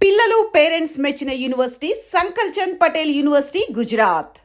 పిల్లలు పేరెంట్స్ మెచ్చిన university సంకల్ Chand Patel university Gujarat.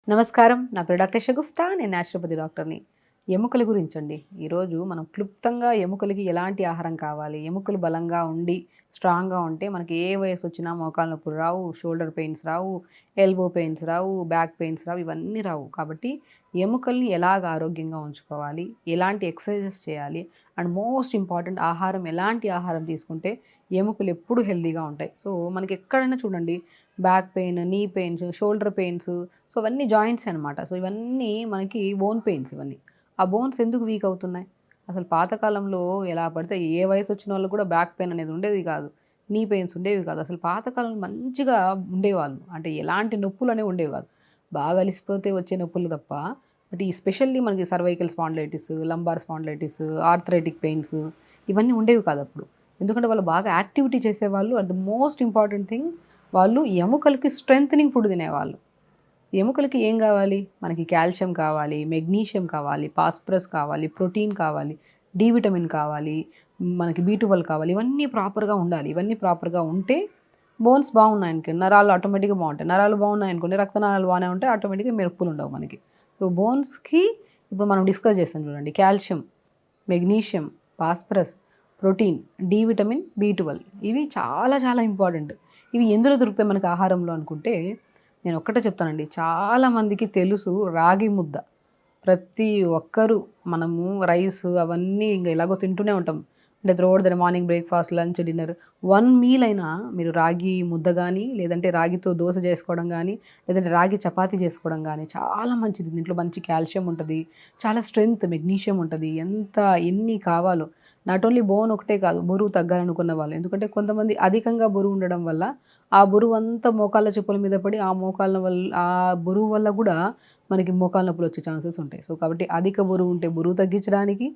నమస్కారం, నా పేరు డాక్టర్ షగుఫ్తా. నేను న్యాచురోపతి డాక్టర్ని. ఎముకల గురించండి. ఈరోజు మనం క్లుప్తంగా ఎముకలకి ఎలాంటి ఆహారం కావాలి, ఎముకలు బలంగా ఉండి స్ట్రాంగ్గా ఉంటే మనకి ఏ వయసు వచ్చినా మోకాళ్ళ నొప్పులు రావు, షోల్డర్ పెయిన్స్ రావు, ఎల్బో పెయిన్స్ రావు, బ్యాక్ పెయిన్స్ రావు, ఇవన్నీ రావు. కాబట్టి ఎముకల్ని ఎలాగ ఆరోగ్యంగా ఉంచుకోవాలి, ఎలాంటి ఎక్సర్సైజెస్ చేయాలి, అండ్ మోస్ట్ ఇంపార్టెంట్ ఆహారం, ఎలాంటి ఆహారం తీసుకుంటే ఎముకలు ఎప్పుడు హెల్తీగా ఉంటాయి. సో మనకి ఎక్కడైనా చూడండి బ్యాక్ పెయిన్, నీ పెయిన్స్, షోల్డర్ పెయిన్స్, సో అవన్నీ జాయింట్స్ అనమాట. సో ఇవన్నీ మనకి బోన్ పెయిన్స్. ఇవన్నీ ఆ బోన్స్ ఎందుకు వీక్ అవుతున్నాయి? అసలు పాతకాలంలో ఎలా పడితే ఏ వయసు వచ్చిన వాళ్ళు కూడా బ్యాక్ పెయిన్ అనేది ఉండేది కాదు, నీ పెయిన్స్ ఉండేవి కాదు. అసలు పాతకాలంలో మంచిగా ఉండేవాళ్ళు, అంటే ఎలాంటి నొప్పులు అనేవి ఉండేవి కాదు. బాగా అలిసిపోతే వచ్చే నొప్పులు తప్ప. బట్ ఈ స్పెషల్లీ మనకి cervical spondylitis, lumbar spondylitis, arthritic pains ఇవన్నీ ఉండేవి కాదు అప్పుడు. ఎందుకంటే వాళ్ళు బాగా యాక్టివిటీ చేసేవాళ్ళు. And the most important thing, వాళ్ళు ఎముకలకి స్ట్రెంథనింగ్ ఫుడ్ తినేవాళ్ళు. ఎముకలకి ఏం కావాలి? మనకి కాల్షియం కావాలి, మెగ్నీషియం కావాలి, ఫాస్ఫరస్ కావాలి, ప్రోటీన్ కావాలి, డి విటమిన్ కావాలి, మనకి B12 కావాలి. ఇవన్నీ ప్రాపర్గా ఉండాలి. ఇవన్నీ ప్రాపర్గా ఉంటే బోన్స్ బాగున్నాయనుకోండి, నరాలు ఆటోమేటిక్గా బాగుంటాయి. నరాలు బాగున్నాయనుకోండి, రక్తనాళాలు బాగానే ఉంటాయి, ఆటోమేటిక్గా మెరుపులు ఉండవు మనకి. సో బోన్స్కి ఇప్పుడు మనం డిస్కస్ చేస్తాం చూడండి, calcium, magnesium, phosphorus, protein, D vitamin, B12 ఇవి చాలా చాలా ఇంపార్టెంట్. ఇవి ఎందులో దొరుకుతాయి మనకి ఆహారంలో అనుకుంటే, నేను ఒక్కటే చెప్తానండి, చాలామందికి తెలుసు రాగి ముద్ద. ప్రతి ఒక్కరూ మనము రైస్ అవన్నీ ఇంకా ఎలాగో తింటూనే ఉంటాం. అంటే throughout the morning breakfast, lunch, dinner, 1 meal అయినా మీరు రాగి ముద్ద కానీ, లేదంటే రాగితో దోశ చేసుకోవడం కానీ, లేదంటే రాగి చపాతీ చేసుకోవడం కానీ చాలా మంచిది. దీంట్లో మంచి కాల్షియం ఉంటుంది, చాలా స్ట్రెంగ్త్, మెగ్నీషియం ఉంటుంది. ఎన్ని కావాలో. నాట్ ఓన్లీ బోన్ ఒకటే కాదు, బరువు తగ్గాలనుకున్న వాళ్ళు. ఎందుకంటే కొంతమంది అధికంగా బరువు ఉండడం వల్ల ఆ బరువు అంతా మోకాళ్ళ చెప్పుల మీద పడి ఆ బరువు వల్ల కూడా మనకి మోకాళ్ళ నొప్పులు వచ్చే ఛాన్సెస్ ఉంటాయి. సో కాబట్టి అధిక బరువు ఉంటే బరువు తగ్గించడానికి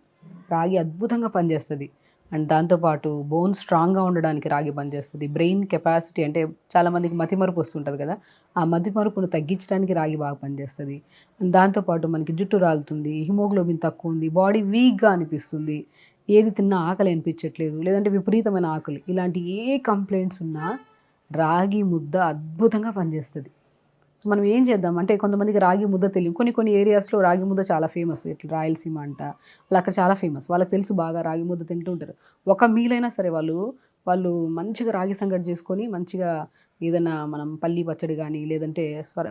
రాగి అద్భుతంగా పనిచేస్తుంది. అండ్ దాంతోపాటు బోన్ స్ట్రాంగ్గా ఉండడానికి రాగి పనిచేస్తుంది. బ్రెయిన్ కెపాసిటీ, అంటే చాలామందికి మతిమరుపు వస్తుంటుంది కదా, ఆ మతిమరుపును తగ్గించడానికి రాగి బాగా పనిచేస్తుంది. అండ్ దాంతోపాటు మనకి జుట్టు రాలుతుంది, హిమోగ్లోబిన్ తక్కువ ఉంది, బాడీ వీక్గా అనిపిస్తుంది, ఏది తిన్నా ఆకలి అనిపించట్లేదు, లేదంటే విపరీతమైన ఆకలి, ఇలాంటి ఏ కంప్లైంట్స్ ఉన్నా రాగి ముద్ద అద్భుతంగా పనిచేస్తుంది. మనం ఏం చేద్దాం అంటే, కొంతమందికి రాగి ముద్ద తెలియదు. కొన్ని ఏరియాస్లో రాగి ముద్ద చాలా ఫేమస్, ఇట్లా రాయలసీమ అంట, అలా అక్కడ చాలా ఫేమస్. వాళ్ళకి తెలుసు, బాగా రాగి ముద్ద తింటూ ఉంటారు. ఒక మీల్ అయినా సరే వాళ్ళు మంచిగా రాగి సంగటి చేసుకొని, మంచిగా ఏదైనా మనం పల్లి పచ్చడి కానీ, లేదంటే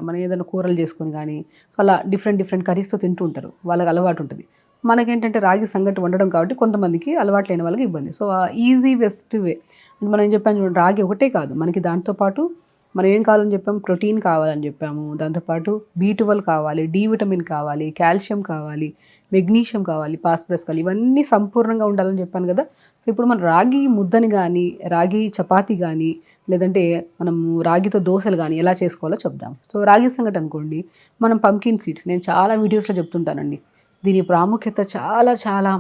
మనం ఏదైనా కూరలు చేసుకొని కానీ, అలా డిఫరెంట్ కర్రీస్తో తింటూ ఉంటారు. వాళ్ళకి అలవాటు ఉంటుంది. మనకేంటంటే రాగి సంగటి వండడం కాబట్టి కొంతమందికి అలవాటు లేని వాళ్ళకి ఇబ్బంది. సో ఈజీ బెస్ట్ వే మనం ఏం చెప్పాము చూడండి, రాగి ఒకటే కాదు మనకి, దాంతోపాటు మనం ఏం కావాలని చెప్పాము, ప్రోటీన్ కావాలని చెప్పాము, దాంతోపాటు B12 కావాలి, డి విటమిన్ కావాలి, కాల్షియం కావాలి, మెగ్నీషియం కావాలి, ఫాస్ఫరస్ కావాలి, ఇవన్నీ సంపూర్ణంగా ఉండాలని చెప్పాను కదా. సో ఇప్పుడు మనం రాగి ముద్దని కానీ, రాగి చపాతీ కానీ, లేదంటే మనము రాగితో దోశలు కానీ ఎలా చేసుకోవాలో చెప్దాం. సో రాగి సంగటి అనుకోండి, మనం పంకిన్ సీడ్స్, నేను చాలా వీడియోస్లో చెప్తుంటానండి, దీని ప్రాముఖ్యత చాలా చాలా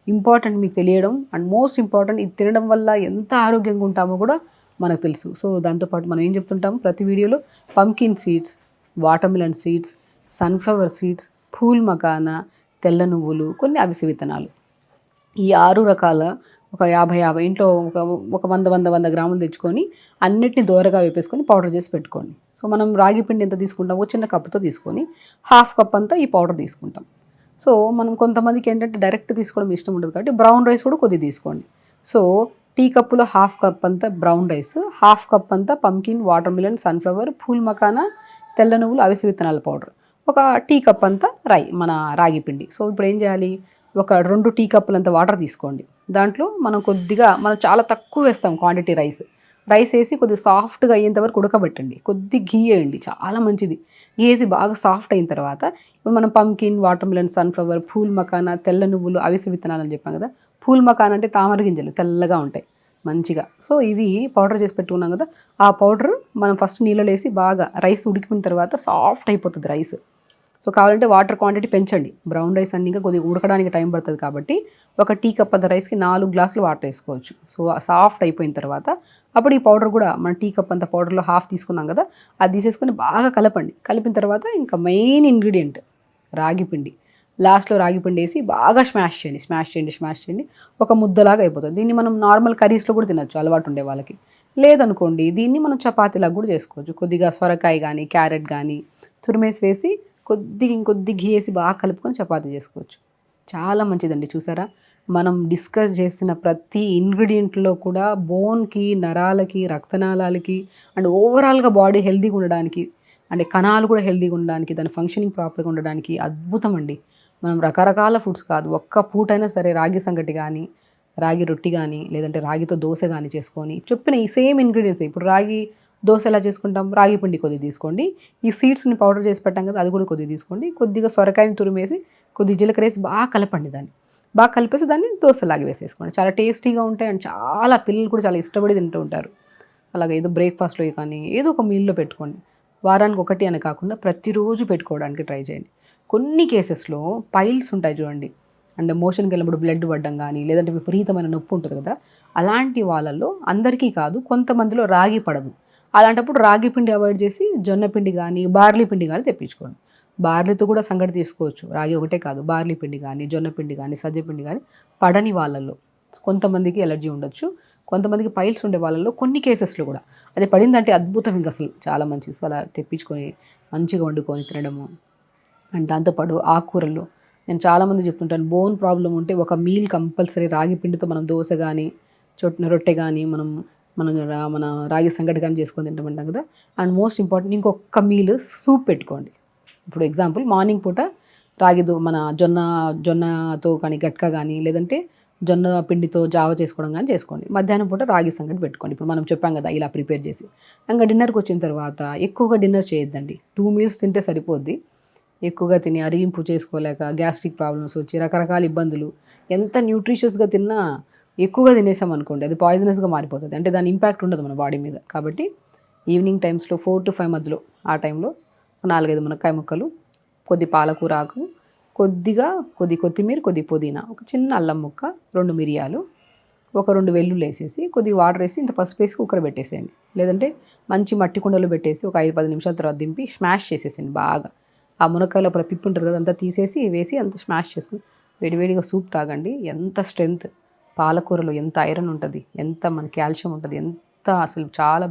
ఇంపార్టెంట్ మీకు తెలియడం. అండ్ మోస్ట్ ఇంపార్టెంట్, ఇది తినడం వల్ల ఎంత ఆరోగ్యంగా ఉంటామో కూడా మనకు తెలుసు. సో దాంతోపాటు మనం ఏం చెప్తుంటాము ప్రతి వీడియోలో, pumpkin seeds, watermelon seeds, sunflower seeds, phool makhana, తెల్ల నువ్వులు, కొన్ని అవిసె విత్తనాలు, ఈ 6 రకాల ఒక 50 ఇంట్లో ఒక 100 గ్రాములు తెచ్చుకొని అన్నిటిని దోరగా వేపేసుకొని పౌడర్ చేసి పెట్టుకోండి. సో మనం రాగి పిండి ఎంత తీసుకుంటాం, ఒక చిన్న కప్పుతో తీసుకొని 1/2 కప్ అంతా ఈ పౌడర్ తీసుకుంటాం. సో మనం కొంతమందికి ఏంటంటే డైరెక్ట్ తీసుకోవడం ఇష్టం ఉండదు కాబట్టి బ్రౌన్ రైస్ కూడా కొద్దిగా తీసుకోండి. సో టీ కప్పులో 1/2 కప్ అంతా బ్రౌన్ రైస్, 1/2 కప్ అంతా pumpkin, watermelon, sunflower, phool makhana, తెల్ల నువ్వులు, అవిసె విత్తనాల పౌడర్, ఒక టీ కప్ అంతా మన రాగి పిండి. సో ఇప్పుడు ఏం చేయాలి, ఒక 2 టీ కప్పులంత వాటర్ తీసుకోండి. దాంట్లో మనం చాలా తక్కువ వేస్తాం క్వాంటిటీ రైస్ వేసి కొద్దిగా సాఫ్ట్గా అయ్యేంత వరకు ఉడకబెట్టండి. కొద్ది ఘీ వేయండి, చాలా మంచిది. ఘీ వేసి బాగా సాఫ్ట్ అయిన తర్వాత ఇప్పుడు మనం pumpkin, watermelon, sunflower, phool makhana, తెల్ల నువ్వులు, అవిసె విత్తనాలు అని చెప్పాం కదా. ఫూల్ మకానా అంటే తామర గింజలు, తెల్లగా ఉంటాయి మంచిగా. సో ఇవి పౌడర్ చేసి పెట్టుకున్నాం కదా, ఆ పౌడర్ మనం ఫస్ట్ నీళ్ళలో వేసి బాగా రైస్ ఉడికిన తర్వాత సాఫ్ట్ అయిపోతుంది రైస్. సో కావాలంటే వాటర్ క్వాంటిటీ పెంచండి. బ్రౌన్ రైస్ అన్ని ఇంకా కొద్దిగా ఉడకడానికి టైం పడుతుంది కాబట్టి ఒక టీ కప్ అంత రైస్కి 4 గ్లాసులు వాటర్ వేసుకోవచ్చు. సో సాఫ్ట్ అయిపోయిన తర్వాత అప్పుడు ఈ పౌడర్ కూడా మన టీ కప్ అంత పౌడర్లో 1/2 తీసుకున్నాం కదా, అది తీసేసుకొని బాగా కలపండి. కలిపిన తర్వాత ఇంకా మెయిన్ ఇంగ్రీడియంట్ రాగి పిండి. లాస్ట్లో రాగి పిండి వేసి బాగా స్మాష్ చేయండి. ఒక ముద్దలాగా అయిపోతుంది. దీన్ని మనం నార్మల్ కర్రీస్లో కూడా తినొచ్చు అలవాటు ఉండే వాళ్ళకి. లేదనుకోండి దీన్ని మనం చపాతీలాగా కూడా చేసుకోవచ్చు. కొద్దిగా సొరకాయ కానీ క్యారెట్ కానీ తురిమేసి వేసి ఇంకొద్ది ఘీ వేసి బాగా కలుపుకొని చపాతీ చేసుకోవచ్చు. చాలా మంచిదండి. చూసారా, మనం డిస్కస్ చేసిన ప్రతి ఇంగ్రీడియంట్లో కూడా బోన్కి, నరాలకి, రక్తనాళాలకి అండ్ ఓవరాల్గా బాడీ హెల్తీగా ఉండడానికి, అంటే కణాలు కూడా హెల్తీగా ఉండడానికి, దాని ఫంక్షనింగ్ ప్రాపర్గా ఉండడానికి అద్భుతం అండి. మనం రకరకాల ఫుడ్స్ కాదు, ఒక్క పూటైనా సరే రాగి సంగటి కానీ, రాగి రొట్టి కానీ, లేదంటే రాగితో దోశ కానీ చేసుకొని చెప్పిన ఈ సేమ్ ఇంగ్రీడియంట్స్. ఇప్పుడు రాగి దోశ ఎలా చేసుకుంటాం, రాగి పిండి కొద్దిగా తీసుకోండి, ఈ సీడ్స్ని పౌడర్ చేసి పెట్టాం కదా అది కూడా కొద్దిగా తీసుకోండి, కొద్దిగా సొరకాయని తురిమేసి కొద్దిగా జీలకర్ర వేసి బాగా కలపండి. దాన్ని బాగా కలిపేసి దాన్ని దోశలాగా వేసేసుకోండి. చాలా టేస్టీగా ఉంటాయి అండ్ చాలా పిల్లలు కూడా చాలా ఇష్టపడి తింటూ ఉంటారు. అలాగే ఏదో బ్రేక్ఫాస్ట్లో కానీ ఏదో ఒక మీల్లో పెట్టుకోండి. వారానికి ఒకటి అని కాకుండా ప్రతిరోజు పెట్టుకోవడానికి ట్రై చేయండి. కొన్ని కేసెస్లో పైల్స్ ఉంటాయి చూడండి, అండ్ మోషన్కి వెళ్ళినప్పుడు బ్లడ్ పడడం కానీ, లేదంటే విపరీతమైన నొప్పి ఉంటుంది కదా, అలాంటి వాళ్ళల్లో అందరికీ కాదు కొంతమందిలో రాగి పడదు. అలాంటప్పుడు రాగి పిండి అవాయిడ్ చేసి జొన్న పిండి కానీ బార్లీ పిండి కానీ తెప్పించుకోండి. బార్లీతో కూడా సంగటి తీసుకోవచ్చు, రాగి ఒకటే కాదు, బార్లీ పిండి కానీ జొన్న పిండి కానీ సజ్జ పిండి కానీ. పడని వాళ్ళల్లో కొంతమందికి ఎలర్జీ ఉండొచ్చు, కొంతమందికి పైల్స్ ఉండే వాళ్ళల్లో కొన్ని కేసెస్లో కూడా అది పడిందంటే అద్భుతం, ఇంకా అసలు చాలా మంచిది. సో అలా తెప్పించుకొని మంచిగా వండుకొని తినడము. అండ్ దాంతోపాటు ఆకుకూరలు, నేను చాలామంది చెప్తుంటాను, బోన్ ప్రాబ్లం ఉంటే ఒక మీల్ కంపల్సరీ రాగి పిండితో మనం దోశ కానీ రొట్టె కానీ మన రాగి సంగటి కానీ చేసుకొని తింటామంటాం కదా. అండ్ మోస్ట్ ఇంపార్టెంట్ ఇంకొక మీల్ సూప్ పెట్టుకోండి. ఇప్పుడు ఎగ్జాంపుల్ మార్నింగ్ పూట మన జొన్నతో కానీ గట్క కానీ, లేదంటే జొన్న పిండితో జావ చేసుకోవడం కానీ చేసుకోండి. మధ్యాహ్నం పూట రాగి సంగటి పెట్టుకోండి. ఇప్పుడు మనం చెప్పాం కదా ఇలా ప్రిపేర్ చేసి. ఇంకా డిన్నర్కి వచ్చిన తర్వాత ఎక్కువగా డిన్నర్ చేయొద్దండి, 2 మీల్స్ తింటే సరిపోద్ది. ఎక్కువగా తిని అరిగింపు చేసుకోలేక గ్యాస్ట్రిక్ ప్రాబ్లమ్స్ వచ్చి రకరకాల ఇబ్బందులు, ఎంత న్యూట్రిషియస్గా తిన్నా ఎక్కువగా తినేసాం అనుకోండి అది పాయిజనస్గా మారిపోతుంది, అంటే దాని ఇంపాక్ట్ ఉండదు మన బాడీ మీద. కాబట్టి ఈవినింగ్ టైమ్స్లో 4 to 5 మధ్యలో ఆ టైంలో 4-5 మునక్కాయ ముక్కలు, కొద్ది పాలకూర ఆకు, కొద్ది కొత్తిమీర, కొద్ది పుదీనా, ఒక చిన్న అల్లం ముక్క, 2 మిరియాలు, ఒక 2 వెల్లుల్లి వేసేసి కొద్దిగా వాటర్ వేసి ఇంత పసుపు వేసి కుక్కర్ పెట్టేసేయండి. లేదంటే మంచి మట్టి కుండలో పెట్టేసి ఒక 5-10 నిమిషాల తర్వాత దింపి స్మాష్ చేసేసేయండి బాగా. ఆ మునక్కాయ లోపల పిప్పు ఉంటుంది కదా, అంతా తీసేసి వేసి అంత స్మాష్ చేసుకుని వేడివేడిగా సూప్ తాగండి. ఎంత స్ట్రెంగ్త్, పాలకూరలో ఎంత ఐరన్ ఉంటుంది, ఎంత మన కాల్షియం ఉంటుంది, ఎంత అసలు చాలా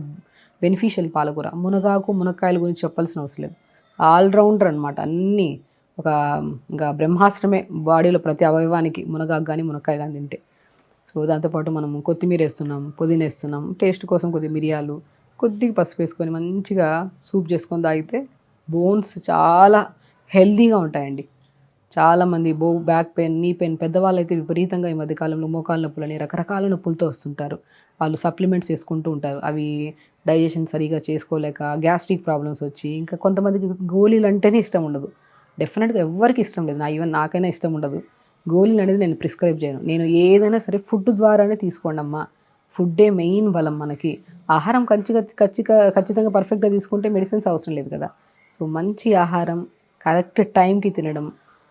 బెనిఫిషియల్ పాలకూర. మునక్కాయల గురించి చెప్పాల్సిన అవసరం లేదు, ఆల్రౌండర్ అనమాట. అన్నీ ఇంకా బ్రహ్మాస్త్రమే బాడీలో ప్రతి అవయవానికి మునగాకు కానీ మునక్కాయ కానీ తింటే. సో దాంతోపాటు మనం కొత్తిమీర వేస్తున్నాం, పుదీనా వేస్తున్నాం, టేస్ట్ కోసం కొద్ది మిరియాలు, కొద్దిగా పసుపు వేసుకొని మంచిగా సూప్ చేసుకొని తాగితే బోన్స్ చాలా హెల్తీగా ఉంటాయండి. చాలామంది బ్యాక్ పెయిన్, నీ పెయిన్, పెద్దవాళ్ళు అయితే విపరీతంగా ఈ మధ్యకాలంలో మోకాళ్ళ నొప్పులని రకరకాల నొప్పులతో వస్తుంటారు. వాళ్ళు సప్లిమెంట్స్ చేసుకుంటూ ఉంటారు, అవి డైజెషన్ సరిగా చేసుకోలేక గ్యాస్ట్రిక్ ప్రాబ్లమ్స్ వచ్చి. ఇంకా కొంతమందికి గోళీలు అంటేనే ఇష్టం ఉండదు, డెఫినెట్గా ఎవరికి ఇష్టం లేదు, ఈవెన్ నాకైనా ఇష్టం ఉండదు. గోళీలు అనేది నేను ప్రిస్క్రైబ్ చేయను. నేను ఏదైనా సరే ఫుడ్ ద్వారానే తీసుకోండి అమ్మా. ఫుడ్డే మెయిన్ బలం మనకి. ఆహారం ఖచ్చితంగా పర్ఫెక్ట్గా తీసుకుంటే మెడిసిన్స్ అవసరం లేదు కదా. సో మంచి ఆహారం, కరెక్ట్ టైంకి తినడం,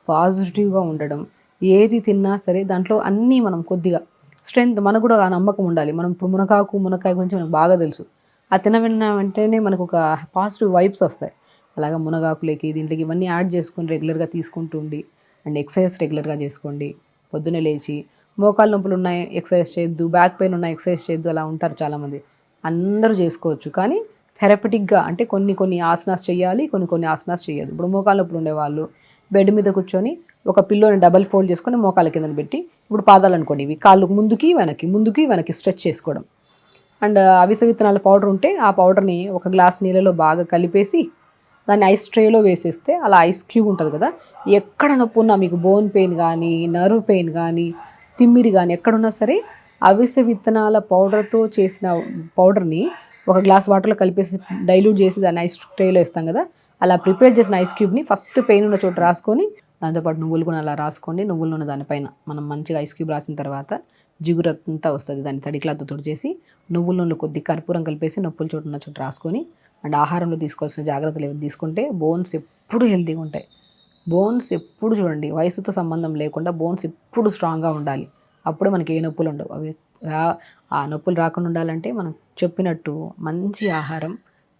పాజిటివ్గా ఉండడం, ఏది తిన్నా సరే దాంట్లో అన్నీ మనం కొద్దిగా స్ట్రెంగ్త్, మనకు కూడా ఆ నమ్మకం ఉండాలి. మనం ఇప్పుడు మునక్కాయ గురించి మనకు బాగా తెలుసు, ఆ తినవిన్న వెంటనే మనకు ఒక పాజిటివ్ వైబ్స్ వస్తాయి. అలాగా మునగాకులకి దీంట్లోకి ఇవన్నీ యాడ్ చేసుకొని రెగ్యులర్గా తీసుకుంటూ ఉండి, అండ్ ఎక్సర్సైజ్ రెగ్యులర్గా చేసుకోండి. పొద్దున్నే లేచి మోకాళ్ళ నొప్పులు ఉన్నాయి ఎక్సర్సైజ్ చేయొద్దు, బ్యాక్ పెయిన్ ఉన్నాయి ఎక్సర్సైజ్ చేయొద్దు అలా ఉంటారు చాలామంది. అందరూ చేసుకోవచ్చు, కానీ థెరపటిక్గా, అంటే కొన్ని ఆసనాస్ చేయాలి, కొన్ని ఆసనాస్ చేయదు. ఇప్పుడు మోకాళ్ళ నొప్పులు ఉండేవాళ్ళు బెడ్ మీద కూర్చొని ఒక పిల్లోని డబల్ ఫోల్డ్ చేసుకొని మోకాళ్ళ కింద పెట్టి, ఇప్పుడు పాదాలు అనుకోండి, ఇవి కాళ్ళు ముందుకి వెనక్కి స్ట్రెచ్ చేసుకోవడం. అండ్ అవిసె విత్తనాల పౌడర్ ఉంటే ఆ పౌడర్ని ఒక గ్లాస్ నీళ్ళలో బాగా కలిపేసి దాన్ని ఐస్ ట్రేలో వేసేస్తే, అలా ఐస్ క్యూబ్ ఉంటుంది కదా, ఎక్కడ నొప్పి ఉన్నా మీకు బోన్ పెయిన్ కానీ, నర్వ్ పెయిన్ కానీ, తిమ్మిరి కానీ ఎక్కడున్నా సరే అవిసె విత్తనాల పౌడర్తో చేసిన పౌడర్ని ఒక గ్లాస్ వాటర్లో కలిపేసి డైల్యూట్ చేసి దాన్ని ఐస్ ట్రేలో వేస్తాం కదా, అలా ప్రిపేర్ చేసిన ఐస్ క్యూబ్ని ఫస్ట్ పెయిన్ ఉన్న చోట రాసుకొని, దాంతోపాటు నువ్వులు కూడా అలా రాసుకోండి. నువ్వులు ఉన్న దానిపైన మనం మంచిగా ఐస్ క్యూబ్ రాసిన తర్వాత జిగురంతా వస్తుంది, దాన్ని తడి క్లాత్తో తుడిచేసి నువ్వుల నూనె కొద్ది కర్పూరం కలిపేసి నొప్పుల చోటు ఉన్న చోట రాసుకొని, అండ్ ఆహారంలో తీసుకోవాల్సిన జాగ్రత్తలు ఏమి తీసుకుంటే బోన్స్ ఎప్పుడు హెల్తీగా ఉంటాయి. బోన్స్ ఎప్పుడు చూడండి, వయసుతో సంబంధం లేకుండా బోన్స్ ఎప్పుడు స్ట్రాంగ్గా ఉండాలి, అప్పుడే మనకి ఏ నొప్పులు ఉండవు. అవి ఆ నొప్పులు రాకుండా ఉండాలంటే మనం చెప్పినట్టు మంచి ఆహారం,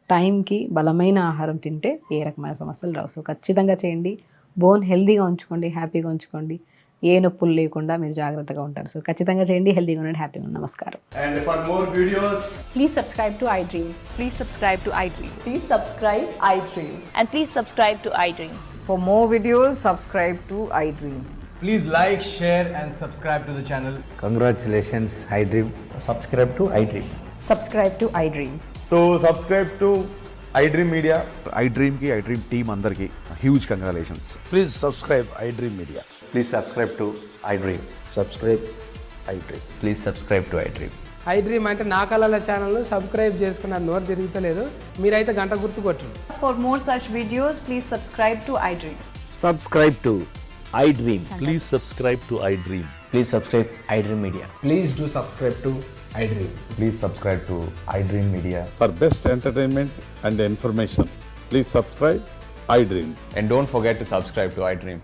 టైంకి బలమైన ఆహారం తింటే ఏ రకమైన సమస్యలు రావు. సో ఖచ్చితంగా చేయండి. బోన్ హెల్తీగా ఉంచుకోండి, హ్యాపీగా ఉంచుకోండి. ఏ నొప్పులు లేకుండా మీరు జాగ్రత్తగా ఉంటారు. సో ఖచ్చితంగా చేయండి. హెల్తీగా ఉండండి, హ్యాపీగా ఉండండి. నమస్కారం. And for more videos, Please subscribe to iDream. Please subscribe to iDream. Please subscribe iDream. And please subscribe to iDream. For more videos, subscribe to iDream. please like, share, and subscribe to the channel. Congratulations, iDream. Subscribe to iDream. Subscribe to iDream. So subscribe to iDream Media. iDream की iDream team अंदर की huge congratulations. Please subscribe iDream Media. Please subscribe to iDream. Subscribe iDream. Please subscribe to iDream. iDream అంటే నా కళల channel subscribe చేసుకున్నారు, నోరు తిరుగుతలేదు. మీరైతే గంట గుర్తు కొట్టండి. For more such videos, please subscribe to iDream. Subscribe to iDream. Please subscribe to iDream. Please subscribe iDream Media. Please do subscribe to iDream. Please subscribe to iDream Media. For best entertainment and information, please subscribe iDream. And don't forget to subscribe to iDream.